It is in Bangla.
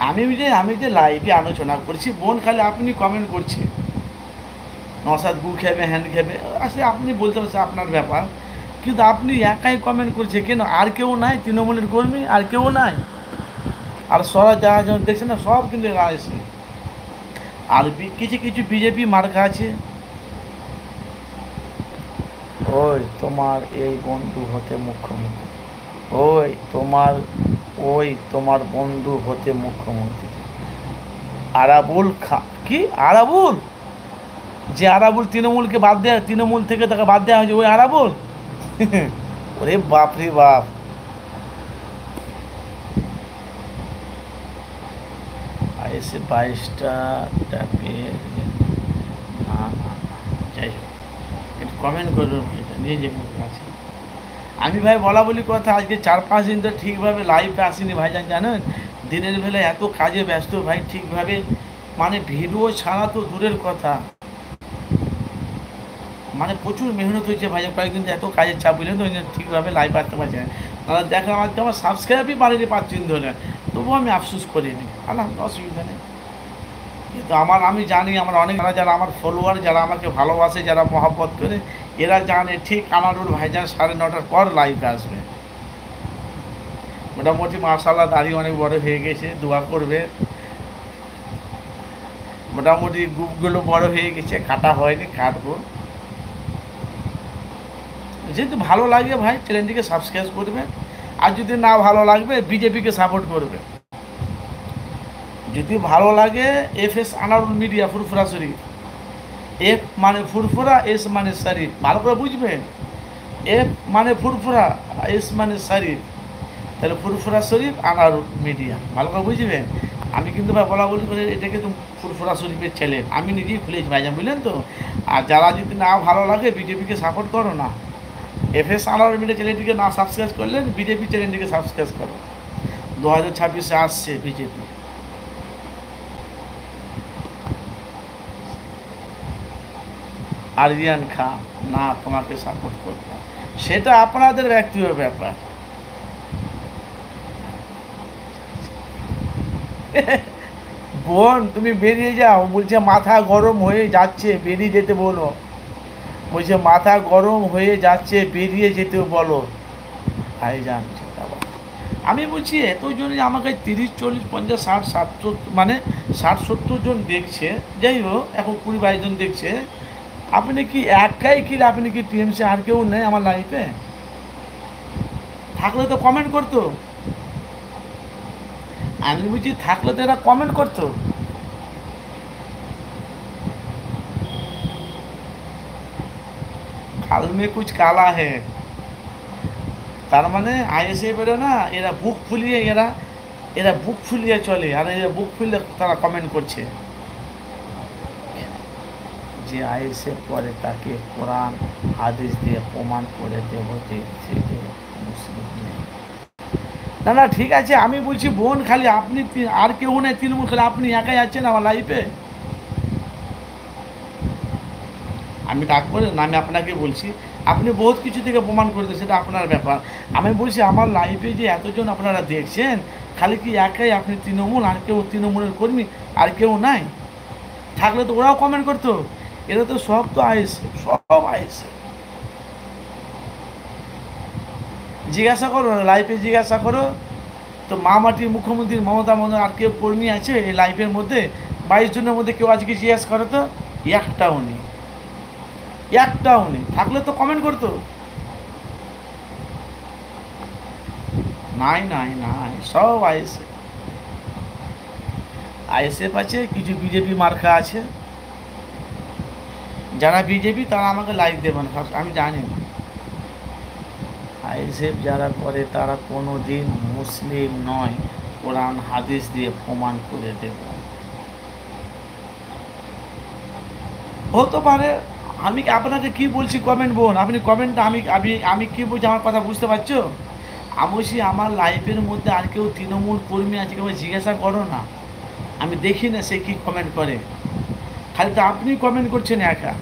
আমি যে লাইভে আলোচনা করছি, বোন খালি আপনি কমেন্ট করছে নসাদ গু খেবে হ্যান্ড খেবে, আসলে আপনি বলতে পারছেন আপনার ব্যাপার, কিন্তু আপনি একাই কমেন্ট করছে কেন? আর কেউ নাই তৃণমূলের কর্মী? আর কেউ নাই? আর সরা যারা যেমন দেখছেন না, সব কিন্তু এরা আছে। আর কিছু কিছু বিজেপি মার্কা আছে। ওই তোমার এই বন্ধু হতে মুখ্যমন্ত্রী, ওই তোমার ওই তোমার বন্ধু হতে মুখ্যমন্ত্রী আরাবুল খা কি আরাবুল, যে আরাবুল তৃণমূলকে বাদ দেওয়া, তৃণমূল থেকে তাকে বাদ দেওয়া হয়েছে, ওই আরাবুল। ওরে বাপ রে বাপ। এসে 22টা ট্যাপে না না না, যাই হোক একটু কমেন্ট করবেন এটা নিয়ে যে আছে। আমি ভাই বলা বলি কথা, আজকে 4-5 দিন তো ঠিকভাবে লাইভে আসিনি ভাইজান, জানেন দিনের বেলায় এত কাজে ব্যস্ত ভাই, ঠিকভাবে মানে ভিডিও ছাড়া তো দূরের কথা, মানে প্রচুর মেহনত হয়েছে ভাইজান, কয়েকদিন তো এত কাজের চাপ বুঝলেন তো, ঠিকভাবে লাইভ আসতে পারছি না। তাহলে দেখলাম আজকে আমার সাবস্ক্রাইবই বাড়িনি 5 দিন ধরে, তবুও আমি আফসোস করিনি, আলহামদুলিল্লাহ অসুবিধা নেই। কিন্তু আমি জানি আমার অনেক যারা আমার ফলোয়ার, যারা আমাকে ভালোবাসে, যারা মহব্বত করে, এরা জানে ঠিক আনারুল ভাইজান 9:30টার পর লাইভে আসবে। মোটামুটি মাশাআল্লাহ দাড়ি অনেক বড় হয়ে গেছে, দোয়া করবে। মোটামুটি গ্রুপগুলো বড় হয়ে গেছে, কাটা হয়নি, কাটবো। যেহেতু ভালো লাগে ভাই চ্যানেলটিকে সাবস্ক্রাইব করবে, আর যদি না ভালো লাগবে বিজেপিকে সাপোর্ট করবে। যদি ভালো লাগে FS Anarul media Furfura Sharif, F মানে ফুরফুরা, এস মানে শরীফ, ভালো করে বুঝবেন। এফ মানে ফুরফুরা, এস মানে শরীফ, তাহলে ফুরফুরা শরীফ আনারুল মিডিয়া, ভালো করে বুঝবেন। আমি কিন্তু ভাই বলা বলি করে এটা কিন্তু ফুরফুরা শরীফের চ্যানেল, আমি নিজেই খুলেছি ভাইজান, বুঝলেন তো। আর যারা যদি না ভালো লাগে বিজেপিকে সাপোর্ট করো না, FS আনারুল মিডিয়া চ্যানেলটিকে না সাবস্ক্রাইব করলে বিজেপি চ্যানেলটিকে সাবস্ক্রাইব করো। 2026-এ আসছে বিজেপি। আরিয়ান খান, না তোমাকে সাপোর্ট করবো, সেটা আপনাদের ব্যক্তিগত ব্যাপার। বোন তুমি বেরিয়ে যাও, বলছে মাথা গরম হয়ে যাচ্ছে, বেরিয়ে যেতে বলো। বলছে মাথা গরম হয়ে যাচ্ছে, বেরিয়ে যেতে বলো ভাইজান। আমি বলছি এতজনই আমাকে 30, 40, 50, 60, 70 মানে 60-70 জন দেখছে, যাই হোক এখন 20-22 জন দেখছে। আপনি কি একাই কি, আপনি কি টিএমসি আর কেউ নেই আমার লাইফে? থাকলে তো কমেন্ট করতো। আমি বলছি থাকলে তো এরা কমেন্ট করতো। কাল মে কুছ কালা হে, তার মানে ISF এরা না, এরা বুক ফুলিয়ে, এরা বুক ফুলিয়ে চলে, আর এরা বুক ফুলিয়ে তারা কমেন্ট করছে যে ISF পরে তাকে কোরআন হাদিস দিয়ে প্রমাণ করে দেব যে সে মুসলিম নেই। না না ঠিক আছে, আমি বলছি বোন খালি আপনি, আর কেউ নেই তৃণমূল, খালি আপনি একাই আছেন আমার লাইফে। আমি ডাক করে না, আমি আপনাকে বলছি আপনি বহুত কিছু থেকে প্রমাণ করে দেন, সেটা আপনার ব্যাপার। আমি বলছি আমার লাইফে যে এতজন আপনারা দেখছেন, খালি কি একাই আপনি তৃণমূল, আর কেউ তৃণমূলের কর্মী আর কেউ নাই? থাকলে তো ওরাও কমেন্ট করতো। এরা তো সব তো আইসে, সব আইসে। জিজ্ঞাসা করো লাইফে, জিজ্ঞাসা করো তো মাটির মুখ্যমন্ত্রী মমতা বন্দ্যোপাধ্যায় আর কেউ কর্মী আছে এই লাইফের মধ্যে? 22 জনের মধ্যে কেউ আজকে জিজ্ঞাসা করো তো, একটাও নেই, একটাও নেই। থাকলে তো কমেন্ট করতো। নাই নাই নাই, সব ISF আছে, কিছু বিজেপি মার্কা আছে। যারা বিজেপি তারা আমাকে লাইক দেবেন, আমি জানি না। ISF যারা করে তারা কোনো দিন মুসলিম নয়, কোরআন হাদিস দিয়ে প্রমাণ করে দেব। হতে পারে। আমি আপনাকে কি বলছি কমেন্ট বোন, আপনি কমেন্টটা আমি আমি আমি কী বলছি আমার কথা বুঝতে পারছো? আমি বলছি আমার লাইফের মধ্যে আর কেউ তৃণমূল কর্মী আছে কেউ, জিজ্ঞাসা করো না, আমি দেখি না সে কী কমেন্ট করে, খালি তো আপনি কমেন্ট করছেন একা।